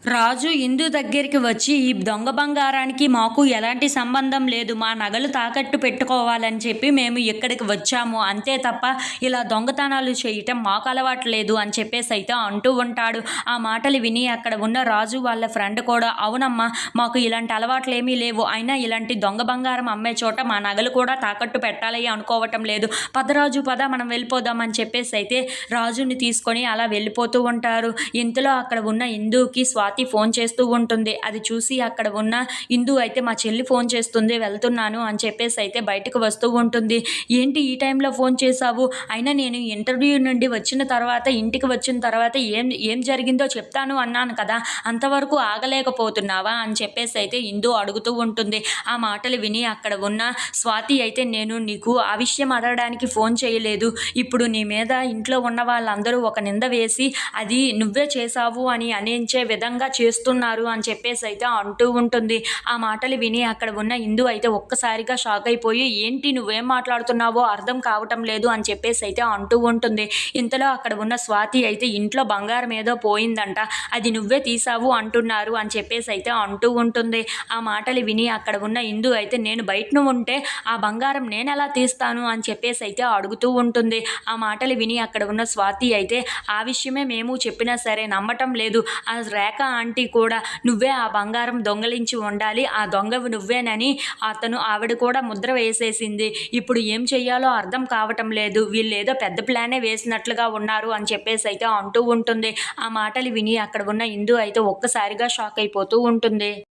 రాజు ఇందు దగ్గరికి వచ్చి, "ఈ దొంగ బంగారానికి మాకు ఎలాంటి సంబంధం లేదు. మా నగలు తాకట్టు పెట్టుకోవాలని చెప్పి మేము ఇక్కడికి వచ్చాము. అంతే తప్ప ఇలా దొంగతనాలు చేయటం మాకు అలవాటు లేదు" అని చెప్పేసైతే అంటూ ఉంటాడు. ఆ మాటలు విని అక్కడ ఉన్న రాజు వాళ్ళ ఫ్రెండ్ కూడా, "అవునమ్మా, మాకు ఇలాంటి అలవాట్లేమీ లేవు. అయినా ఇలాంటి దొంగ బంగారం అమ్మే చోట మా నగలు కూడా తాకట్టు పెట్టాలి అనుకోవటం లేదు. పద రాజు, పద, మనం వెళ్ళిపోదాం" అని చెప్పేసైతే రాజుని తీసుకొని అలా వెళ్ళిపోతూ ఉంటారు. ఇంతలో అక్కడ ఉన్న ఇందుకి స్వాతి ఫోన్ చేస్తూ ఉంటుంది. అది చూసి అక్కడ ఉన్న ఇందు అయితే, "మా చెల్లి ఫోన్ చేస్తుంది, వెళ్తున్నాను" అని చెప్పేసి అయితే బయటకు వస్తూ ఉంటుంది. "ఏంటి ఈ టైంలో ఫోన్ చేశావు? అయినా నేను ఇంటర్వ్యూ నుండి వచ్చిన తర్వాత, ఇంటికి వచ్చిన తర్వాత ఏం ఏం జరిగిందో చెప్తాను అన్నాను కదా, అంతవరకు ఆగలేకపోతున్నావా" అని చెప్పేసి అయితే ఇందు అడుగుతూ ఉంటుంది. ఆ మాటలు విని అక్కడ ఉన్న స్వాతి అయితే, "నేను నీకు ఆ విషయం అడగడానికి ఫోన్ చేయలేదు. ఇప్పుడు నీ మీద ఇంట్లో ఉన్న వాళ్ళందరూ ఒక నింద వేసి అది నువ్వే చేశావు అని అనేంచే విధంగా చేస్తున్నారు" అని చెప్పేసి అయితే అంటూ ఉంటుంది. ఆ మాటలు విని అక్కడ ఉన్న ఇందు అయితే ఒక్కసారిగా షాక్ అయిపోయి, "ఏంటి, నువ్వేం మాట్లాడుతున్నావో అర్థం కావటం లేదు" అని చెప్పేసి అయితే అంటూ ఉంటుంది. ఇంతలో అక్కడ ఉన్న స్వాతి అయితే, "ఇంట్లో బంగారం ఏదో పోయిందంట, అది నువ్వే తీసావు అంటున్నారు" అని చెప్పేసి అయితే అంటూ ఉంటుంది. ఆ మాటలు విని అక్కడ ఉన్న ఇందు అయితే, "నేను బయటను ఉంటే ఆ బంగారం నేనెలా తీస్తాను" అని చెప్పేసి అయితే అడుగుతూ ఉంటుంది. ఆ మాటలు విని అక్కడ ఉన్న స్వాతి అయితే, "ఆ విషయమే మేము చెప్పినా సరే నమ్మటం లేదు. ఆ రేఖ ఆంటీ కూడా నువ్వే ఆ బంగారం దొంగలించి ఉండాలి, ఆ దొంగవి నువ్వేనని ఆవిడ కూడా ముద్ర వేసేసింది. ఇప్పుడు ఏం చెయ్యాలో అర్థం కావటం లేదు. వీళ్ళేదో పెద్ద ప్లానే వేసినట్లుగా ఉన్నారు" అని చెప్పేసి అయితే అంటూ ఉంటుంది. ఆ మాటలు విని అక్కడ ఉన్న ఇందు అయితే ఒక్కసారిగా షాక్ అయిపోతూ ఉంటుంది.